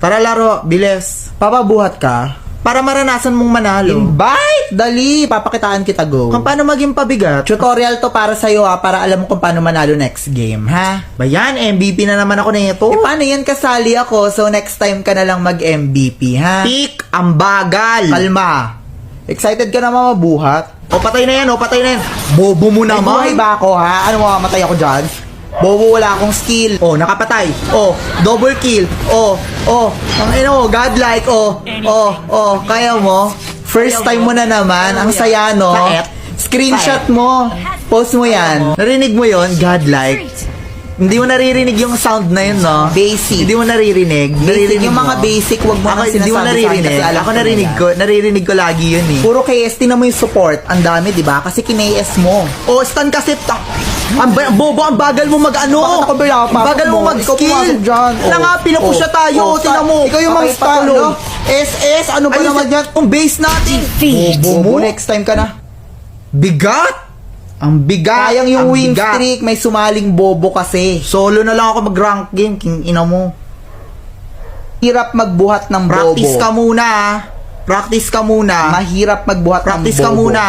Tara laro, bilis. Papabuhat ka para maranasan mong manalo. Invite! Dali! Papakitaan kita, go. Kung paano maging pabigat. Tutorial to para sa'yo para alam mo kung paano manalo next game, ha? Bayan, MVP na naman ako na ito. Paano yan, kasali ako, so next time ka na lang mag-MVP, ha? Pick ang bagal. Kalma. Excited ka na mabuhat? O patay na yan, o patay na yan. Bobo mo May buhay naman. ba ako, ha? Ano, mamamatay ako dyan? Bobo, wala akong skill. O, nakapatay. O, double kill. O, ang godlike. O, kaya mo. First time mo na naman, ang saya, no? Saet. Screenshot mo. Post mo yan. Narinig mo yon, godlike. Hindi mo naririnig yung sound na yun, no? Basic. Hindi mo naririnig. Basic, yung mga basic, wag mo nang Hindi mo sinasabi sa akin naririnig. kasi alam Ako ko na naririnig ko lagi yun eh. Puro KS, tingnan mo yung support. Ang dami, di ba? Kasi kina-AS mo. O, stun kasi. Bobo, ang bagal mo mag-ano. Bakit ako ba Ang bagal mo Ikaw mag-skill. pumasok dyan. Wala nga, pinapusya tayo. Tingnan mo. Ikaw yung mga Okay, stun, patalo. no? SS, ano ba naman yan? Ang base natin. Bobo, next time ka na. Bigat. Ang bigat. Sayang yung Ang win bigat. streak, may sumaling bobo kasi. Solo na lang ako mag-rank game. King ina mo. Hirap magbuhat ng bobo. Practice ka muna. Practice ka muna. Mahirap magbuhat ng bobo. Practice ka muna.